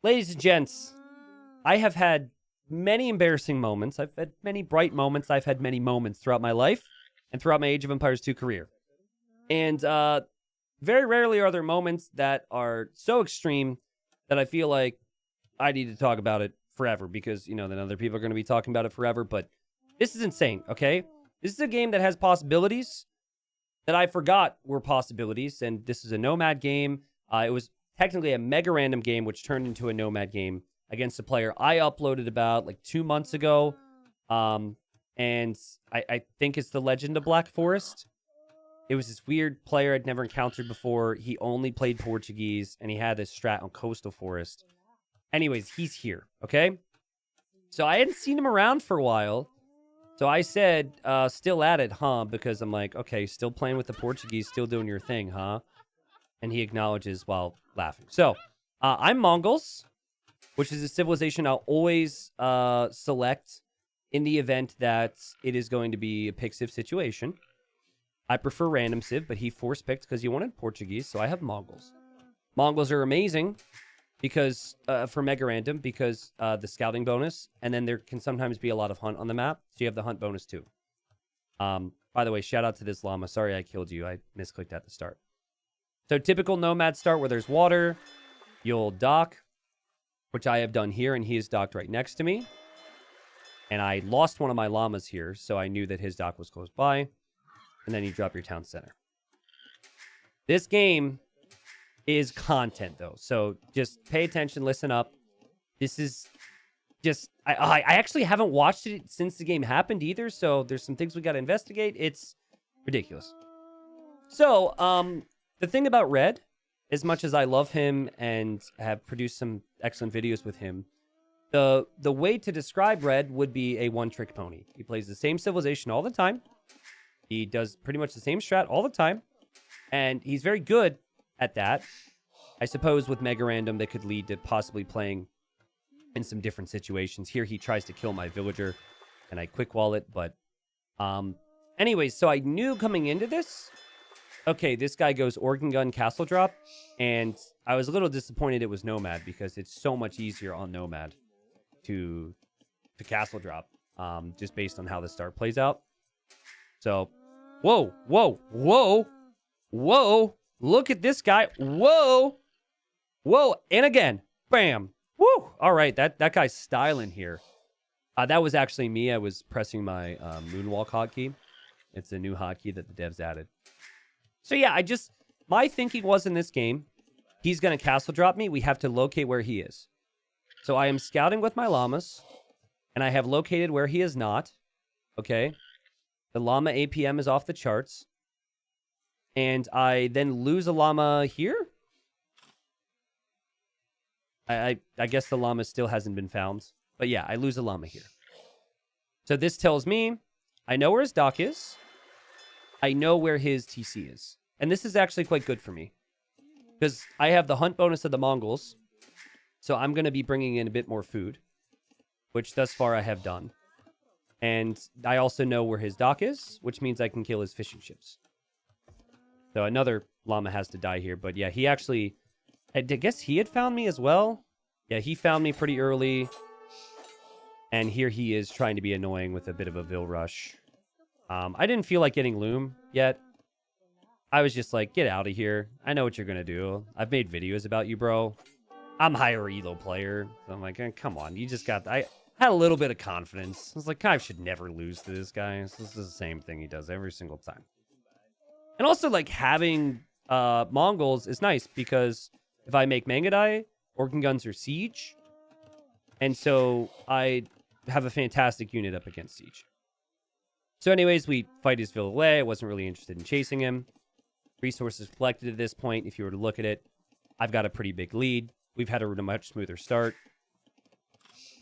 Ladies and gents, I have had many embarrassing moments. I've had many bright moments. I've had many moments throughout my life and throughout my Age of Empires 2 career. And very rarely are there moments that are so extreme that I feel like I need to talk about it forever because, then other people are going to be talking about it forever. But this is insane, okay? This is a game that has possibilities that I forgot were possibilities. And this is a Nomad game. It was technically a mega random game, which turned into a Nomad game against a player I uploaded about like 2 months ago. And I think it's the Legend of Black Forest. It was this weird player I'd never encountered before. He only played Portuguese, and he had this strat on Coastal Forest. Anyways, he's here, okay? So I hadn't seen him around for a while. So I said, still at it, huh? Because I'm like, okay, still playing with the Portuguese, still doing your thing, huh? And he acknowledges while laughing. So, I'm Mongols, which is a civilization I'll always select in the event that it is going to be a pick civ situation. I prefer random civ, but he force picked because he wanted Portuguese, so I have Mongols. Mongols are amazing because for mega random because the scouting bonus, and then there can sometimes be a lot of hunt on the map, so you have the hunt bonus too. By the way, shout out to this llama. Sorry I killed you. I misclicked at the start. So typical nomad start where there's water. You'll dock, which I have done here, and he is docked right next to me. And I lost one of my llamas here, so I knew that his dock was close by. And then you drop your town center. This game is content, though. So just pay attention, listen up. This is just... I actually haven't watched it since the game happened either, so there's some things we got to investigate. It's ridiculous. So, the thing about Red, as much as I love him and have produced some excellent videos with him, the way to describe Red would be a one-trick pony. He plays the same civilization all the time. He does pretty much the same strat all the time. And he's very good at that. I suppose with Mega Random, that could lead to possibly playing in some different situations. Here, he tries to kill my villager, and I quick wall it. But anyways, so I knew coming into this, okay, this guy goes Organ Gun Castle Drop, and I was a little disappointed it was Nomad because it's so much easier on Nomad to Castle Drop, just based on how the start plays out. So, whoa, look at this guy, whoa, and again, bam, woo, all right, that guy's styling here. That was actually me. I was pressing my Moonwalk hotkey. It's a new hotkey that the devs added. So yeah, my thinking was in this game, he's going to castle drop me. We have to locate where he is. So I am scouting with my llamas, and I have located where he is not. Okay. The llama APM is off the charts. And I then lose a llama here. I guess the llama still hasn't been found. But yeah, I lose a llama here. So this tells me I know where his dock is. I know where his TC is. And this is actually quite good for me. Because I have the hunt bonus of the Mongols. So I'm going to be bringing in a bit more food. Which thus far I have done. And I also know where his dock is. Which means I can kill his fishing ships. So another llama has to die here. But yeah, he actually... I guess he had found me as well. Yeah, he found me pretty early. And here he is trying to be annoying with a bit of a Vil rush. I didn't feel like getting Loom yet. I was just like, get out of here. I know what you're going to do. I've made videos about you, bro. I'm a higher elo player. So I'm like, come on. You just got... I had a little bit of confidence. I was like, I should never lose to this guy. This is the same thing he does every single time. And also, like, having Mongols is nice because if I make Mangadai, Organ Guns are Siege. And so I have a fantastic unit up against Siege. So anyways, we fight his Vil away. I wasn't really interested in chasing him. Resources collected at this point, if you were to look at it, I've got a pretty big lead. We've had a much smoother start.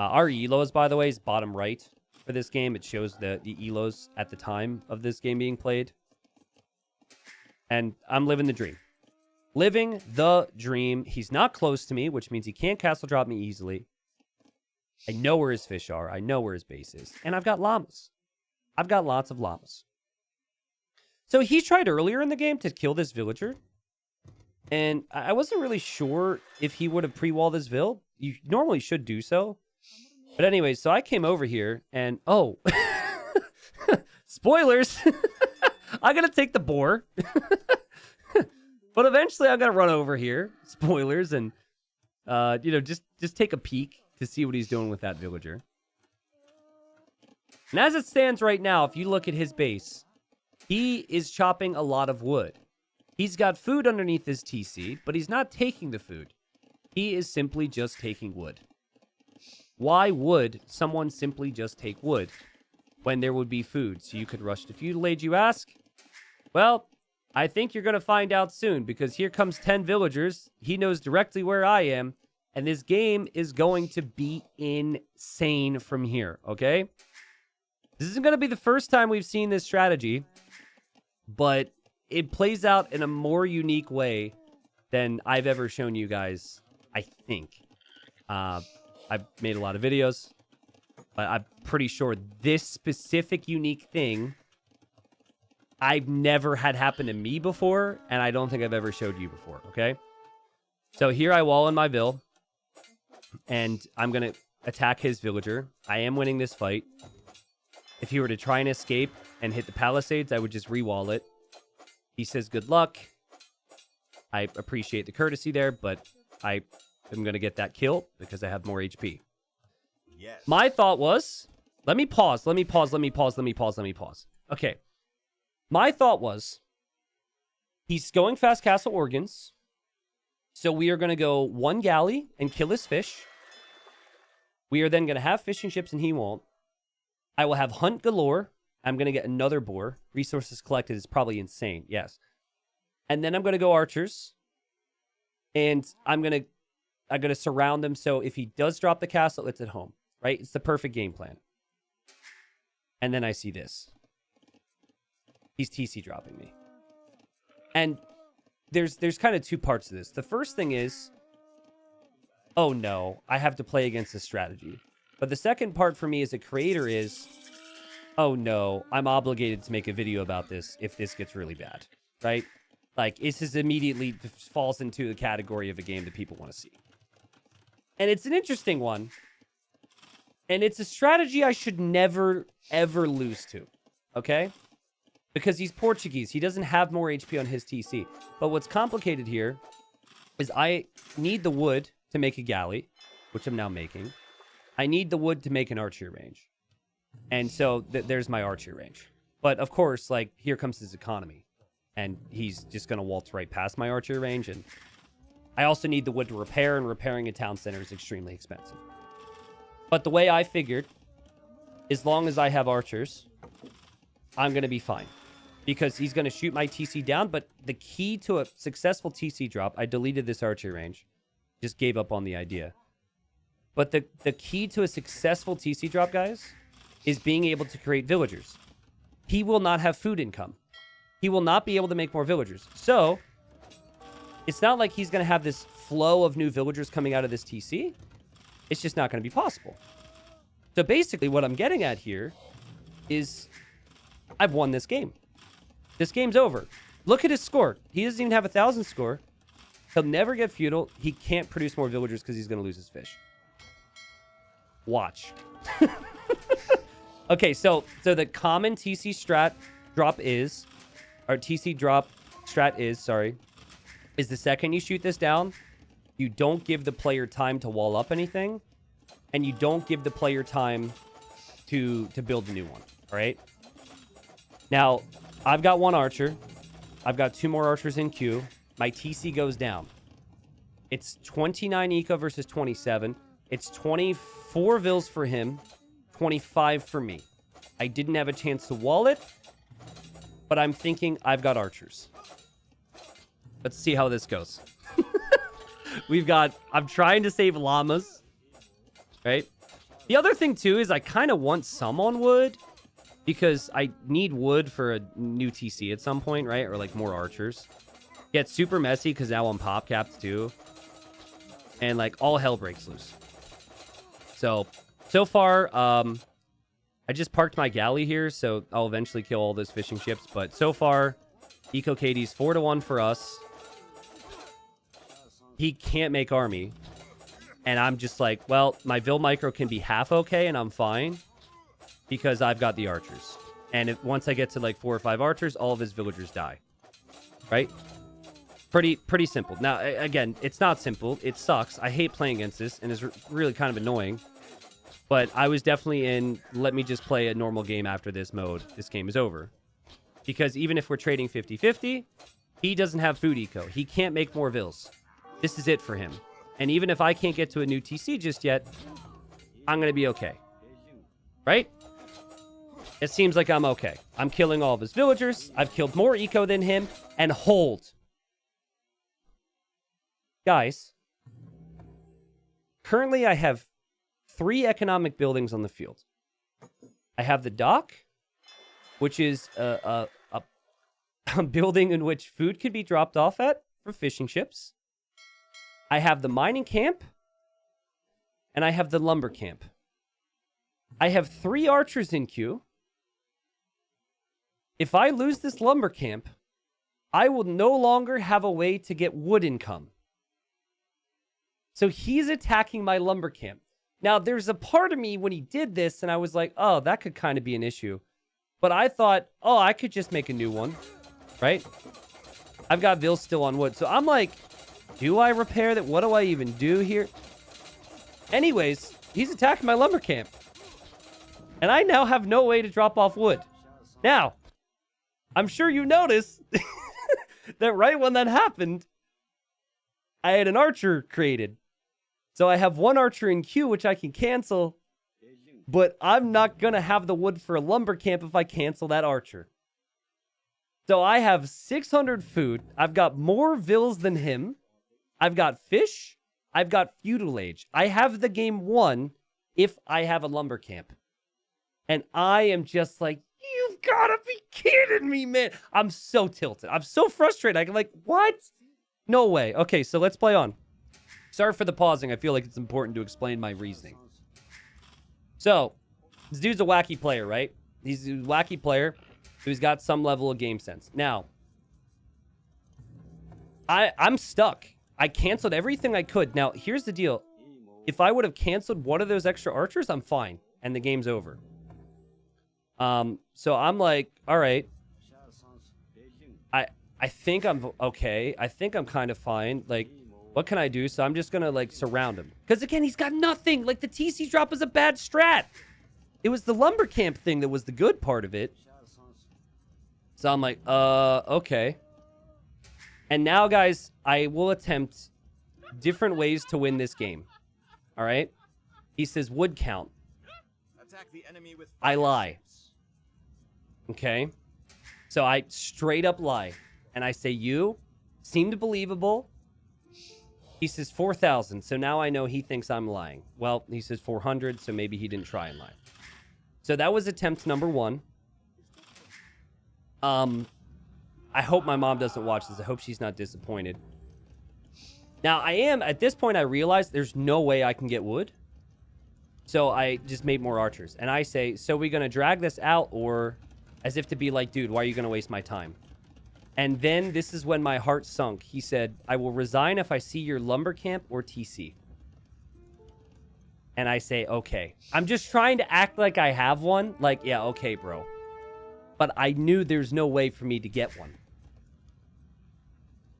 Our ELOs, by the way, is bottom right for this game. It shows the ELOs at the time of this game being played. And I'm living the dream. Living the dream. He's not close to me, which means he can't castle drop me easily. I know where his fish are. I know where his base is. And I've got llamas. I've got lots of llamas. So he tried earlier in the game to kill this villager. And I wasn't really sure if he would have pre-walled his Vil. you normally should do so. But anyways, so I came over here and, oh, spoilers. I'm going to take the boar. But eventually I'm going to run over here, spoilers, and, just take a peek to see what he's doing with that villager. And as it stands right now, if you look at his base, he is chopping a lot of wood. He's got food underneath his TC, but he's not taking the food. He is simply just taking wood. Why would someone simply just take wood when there would be food so you could rush to feudalage, you ask? Well, I think you're going to find out soon, because here comes 10 villagers. He knows directly where I am, and this game is going to be insane from here, okay? This isn't going to be the first time we've seen this strategy, but it plays out in a more unique way than I've ever shown you guys, I think. I've made a lot of videos, but I'm pretty sure this specific unique thing I've never had happen to me before, and I don't think I've ever showed you before, okay? So here I wall in my vill, and I'm going to attack his villager. I am winning this fight. If he were to try and escape and hit the palisades, I would just re-wall it. He says good luck. I appreciate the courtesy there, but I am going to get that kill because I have more HP. Yes. My thought was, let me pause. Okay. My thought was, he's going fast castle organs, so we are going to go one galley and kill his fish. We are then going to have fishing ships and he won't. I will have hunt galore. I'm going to get another boar. Resources collected is probably insane. Yes. And then I'm going to go archers. And I'm going to surround them. So if he does drop the castle, it's at home, right? It's the perfect game plan. And then I see this. He's TC dropping me. And there's kind of two parts to this. The first thing is, oh no, I have to play against this strategy. But the second part for me as a creator is, oh no, I'm obligated to make a video about this if this gets really bad, right? Like, this is immediately falls into the category of a game that people want to see. And it's an interesting one. And it's a strategy I should never, ever lose to, okay? Because he's Portuguese. He doesn't have more HP on his TC. But what's complicated here is I need the wood to make a galley, which I'm now making. I need the wood to make an archery range. And so there's my archery range. But of course, like, here comes his economy. And he's just going to waltz right past my archery range. And I also need the wood to repair, and repairing a town center is extremely expensive. But the way I figured, as long as I have archers, I'm going to be fine. Because he's going to shoot my TC down. But the key to a successful TC drop, I deleted this archery range. Just gave up on the idea. But the key to a successful TC drop, guys, is being able to create villagers. He will not have food income. He will not be able to make more villagers. So, it's not like he's going to have this flow of new villagers coming out of this TC. It's just not going to be possible. So basically, what I'm getting at here is I've won this game. This game's over. Look at his score. He doesn't even have 1,000 score. He'll never get feudal. He can't produce more villagers because he's going to lose his fish. Watch. Okay, so the common TC strat drop is, or TC drop strat is the second you shoot this down, you don't give the player time to wall up anything, and you don't give the player time to build a new one, all right? Now, I've got one archer. I've got 2 more archers in queue. My TC goes down. It's 29 eco versus 27. It's 24 vills for him, 25 for me. I didn't have a chance to wall it, but I'm thinking I've got archers. Let's see how this goes. I'm trying to save llamas, right? The other thing, too, is I kind of want some on wood because I need wood for a new TC at some point, right? Or, like, more archers. Yeah, it's super messy because now I'm pop capped, too. And, like, all hell breaks loose. So far, I just parked my galley here, so I'll eventually kill all those fishing ships. But so far, Eco KD's 4-1 for us. He can't make army. And I'm just like, well, my Vil micro can be half okay, and I'm fine because I've got the archers. And once I get to like 4 or 5 archers, all of his villagers die. Right? Pretty simple. Now, again, it's not simple. It sucks. I hate playing against this, and it's really kind of annoying. But I was definitely in, let me just play a normal game after this mode. This game is over. Because even if we're trading 50-50, he doesn't have food eco. He can't make more Vils. This is it for him. And even if I can't get to a new TC just yet, I'm going to be okay. Right? It seems like I'm okay. I'm killing all of his villagers. I've killed more eco than him. And hold. Guys. Currently, I have 3 economic buildings on the field. I have the dock, which is a building in which food can be dropped off at for fishing ships. I have the mining camp, and I have the lumber camp. I have 3 archers in queue. If I lose this lumber camp, I will no longer have a way to get wood income. So he's attacking my lumber camp. Now, there's a part of me when he did this, and I was like, oh, that could kind of be an issue. But I thought, oh, I could just make a new one, right? I've got Vil still on wood. So I'm like, do I repair that? What do I even do here? Anyways, he's attacking my lumber camp. And I now have no way to drop off wood. Now, I'm sure you noticed that right when that happened, I had an archer created. So I have 1 archer in queue, which I can cancel. But I'm not going to have the wood for a lumber camp if I cancel that archer. So I have 600 food. I've got more Vils than him. I've got fish. I've got feudal age. I have the game won if I have a lumber camp. And I am just like, you've got to be kidding me, man. I'm so tilted. I'm so frustrated. I'm like, what? No way. Okay, so let's play on. Sorry for the pausing. I feel like it's important to explain my reasoning. So, this dude's a wacky player, right? He's a wacky player who's got some level of game sense. Now, I'm stuck. I canceled everything I could. Now, here's the deal. If I would have canceled one of those extra archers, I'm fine. And the game's over. So I'm like, all right. I think I'm okay. I think I'm kind of fine. Like, what can I do? So I'm just going to, like, surround him. Because, again, he's got nothing. Like, the TC drop is a bad strat. It was the Lumbercamp thing that was the good part of it. So I'm like, okay. And now, guys, I will attempt different ways to win this game. All right? He says wood count. Attack the enemy with I lie. Okay? So I straight up lie. And I say, you seemed believable. He says 4,000. So now I know he thinks I'm lying. Well, he says 400, so maybe he didn't try and lie. So that was attempt number 1. I hope my mom doesn't watch this. I hope she's not disappointed. Now, at this point, I realize there's no way I can get wood. So I just made more archers. And I say, so we going to drag this out, or as if to be like, dude, why are you going to waste my time? And then this is when my heart sunk. He said, I will resign if I see your lumber camp or TC. And I say, okay. I'm just trying to act like I have one. Like, yeah, okay, bro. But I knew there's no way for me to get one.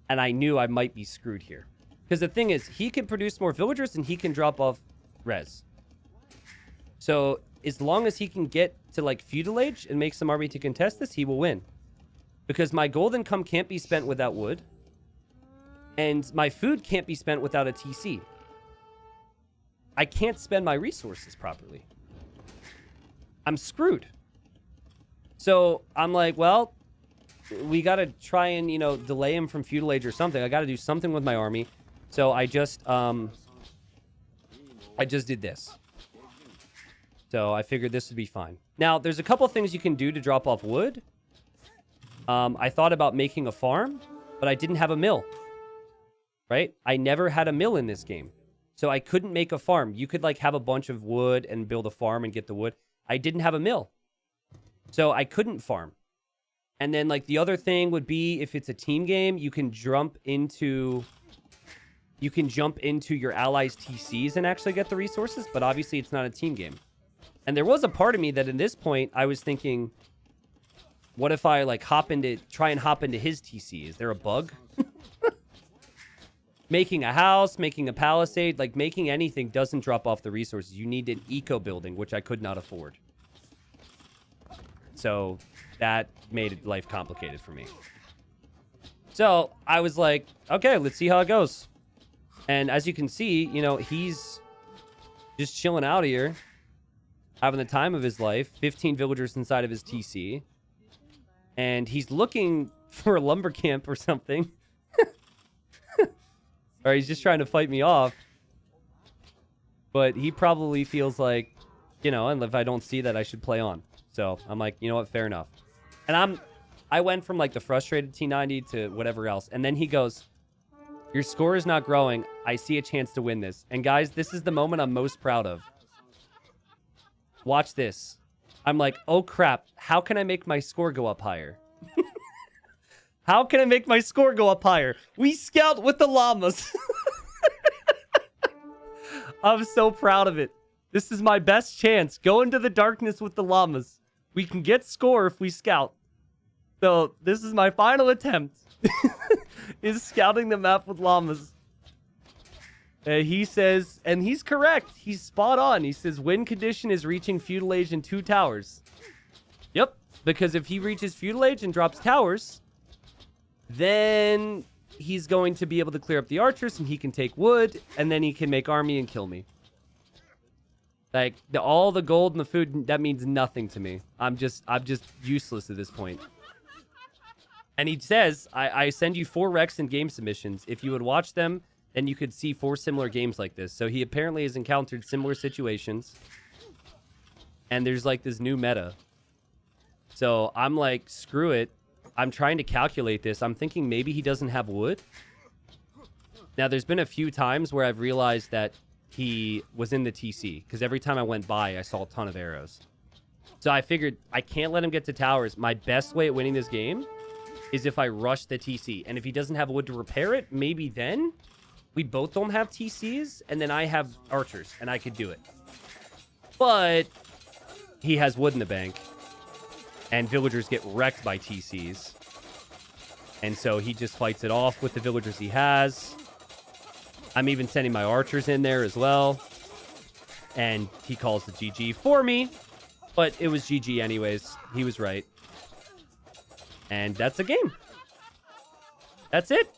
And I knew I might be screwed here. Because the thing is, he can produce more villagers and he can drop off res. So as long as he can get to, like, feudal age and make some army to contest this, he will win. Because my gold income can't be spent without wood. And my food can't be spent without a TC. I can't spend my resources properly. I'm screwed. So I'm like, well, we got to try and, delay him from feudal age or something. I got to do something with my army. So I just did this. So I figured this would be fine. Now, there's a couple things you can do to drop off wood. I thought about making a farm, but I didn't have a mill. Right? I never had a mill in this game. So I couldn't make a farm. You could, like, have a bunch of wood and build a farm and get the wood. I didn't have a mill. So I couldn't farm. And then, like, the other thing would be, if it's a team game, you can jump into you can jump into your allies' TCs and actually get the resources, but obviously it's not a team game. And there was a part of me that in this point, I was thinking, what if I like try and hop into his TC? Is there a bug? Making a house, making a palisade, like making anything doesn't drop off the resources. You need an eco building, which I could not afford. So that made life complicated for me. So I was like, okay, let's see how it goes. And as you can see, you know, he's just chilling out here, having the time of his life. 15 villagers inside of his TC. And he's looking for a Lumbercamp or something. Or he's just trying to fight me off. But he probably feels like, you know, and if I don't see that, I should play on. So I'm like, you know what, fair enough. And I went from like the frustrated T90 to whatever else. And then he goes, your score is not growing. I see a chance to win this. And guys, this is the moment I'm most proud of. Watch this. I'm like, oh crap. How can I make my score go up higher? How can I make my score go up higher? We scout with the llamas. I'm so proud of it. This is my best chance. Go into the darkness with the llamas. We can get score if we scout. So this is my final attempt. Is scouting the map with llamas. He says, and he's correct. He's spot on. He says win condition is reaching feudal age in 2 towers. Yep. Because if he reaches feudal age and drops towers, then he's going to be able to clear up the archers and he can take wood and then he can make army and kill me. Like all the gold and the food, that means nothing to me. I'm just useless at this point. And he says, I send you 4 recs and game submissions. If you would watch them, then you could see 4 similar games like this. So he apparently has encountered similar situations. And there's like this new meta. So I'm like, screw it. I'm trying to calculate this. I'm thinking maybe he doesn't have wood. Now, there's been a few times where I've realized that he was in the TC. Because every time I went by, I saw a ton of arrows. So I figured I can't let him get to towers. My best way at winning this game is if I rush the TC. And if he doesn't have wood to repair it, maybe then we both don't have TCs. And then I have archers. And I could do it. But he has wood in the bank. And villagers get wrecked by TCs. And so he just fights it off with the villagers he has. I'm even sending my archers in there as well. And he calls the GG for me. But it was GG anyways. He was right. And that's a game. That's it.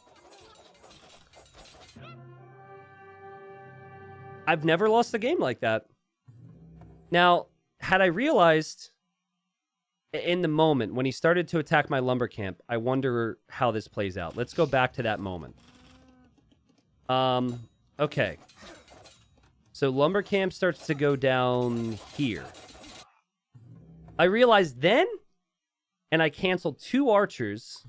I've never lost a game like that. Now, had I realized in the moment when he started to attack my Lumbercamp, I wonder how this plays out. Let's go back to that moment. Okay. So Lumbercamp starts to go down here. I realized then, and I canceled 2 archers.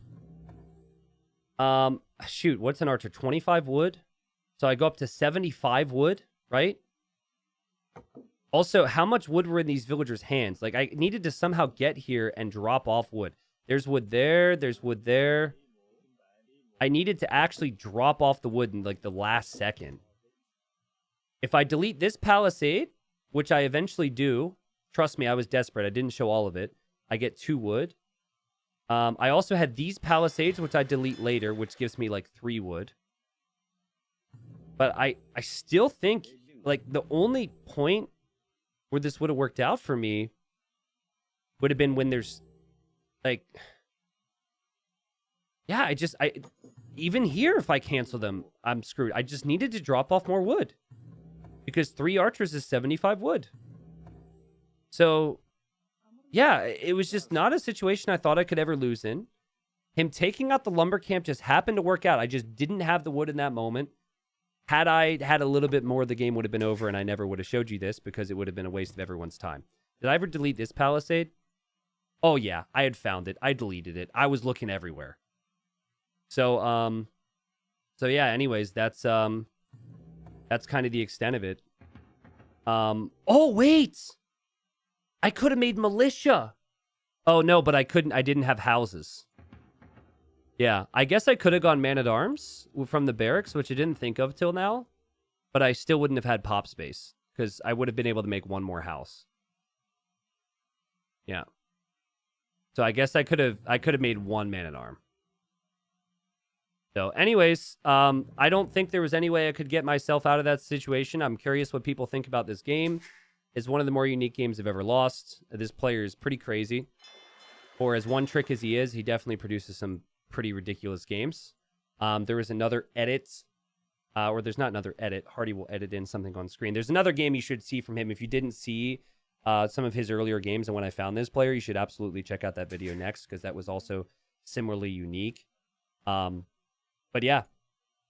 Shoot, what's an archer? 25 wood? So I go up to 75 wood, right? Also, how much wood were in these villagers' hands? Like, I needed to somehow get here and drop off wood. There's wood there. There's wood there. I needed to actually drop off the wood in, like, the last second. If I delete this palisade, which I eventually do, trust me, I was desperate. I didn't show all of it. I get 2 wood. I also had these palisades, which I delete later, which gives me, like, 3 wood. But I still think, like, the only point where this would have worked out for me would have been when there's, like, yeah, even here, if I cancel them, I'm screwed. I just needed to drop off more wood because 3 archers is 75 wood. So, yeah, it was just not a situation I thought I could ever lose in. Him taking out the Lumbercamp just happened to work out. I just didn't have the wood in that moment. Had I had a little bit more, the game would have been over, and I never would have showed you this because it would have been a waste of everyone's time. Did I ever delete this palisade? Oh, yeah. I had found it. I deleted it. I was looking everywhere. So yeah, anyways, that's kind of the extent of it. Oh, wait! I could have made militia! Oh, no, but I couldn't. I didn't have houses. Yeah, I guess I could have gone Man-at-Arms from the barracks, which I didn't think of till now, but I still wouldn't have had pop space because I would have been able to make one more house. Yeah. So I guess I could have made one Man-at-Arm. So anyways, I don't think there was any way I could get myself out of that situation. I'm curious what people think about this game. It's one of the more unique games I've ever lost. This player is pretty crazy. For as one trick as he is, he definitely produces some pretty ridiculous games. There was another edit, or there's not another edit. Hardy will edit in something on screen. There's another game you should see from him. If you didn't see some of his earlier games and when I found this player, you should absolutely check out that video next because that was also similarly unique. But yeah,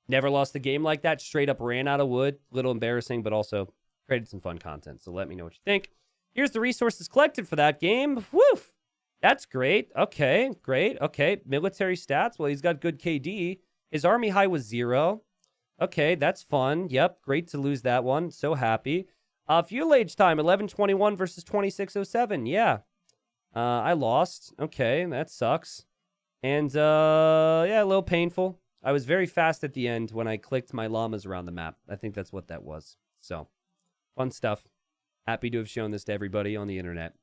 never lost a game like that. Straight up ran out of wood. Little embarrassing, but also created some fun content. So let me know what you think. Here's the resources collected for that game. Woof! That's great. Okay, great. Okay, military stats. Well, he's got good KD. His army high was 0. Okay, that's fun. Yep, great to lose that one. So happy. Fuel age time, 11:21 versus 26:07. Yeah, I lost. Okay, that sucks. And yeah, a little painful. I was very fast at the end when I clicked my llamas around the map. I think that's what that was. So, fun stuff. Happy to have shown this to everybody on the internet.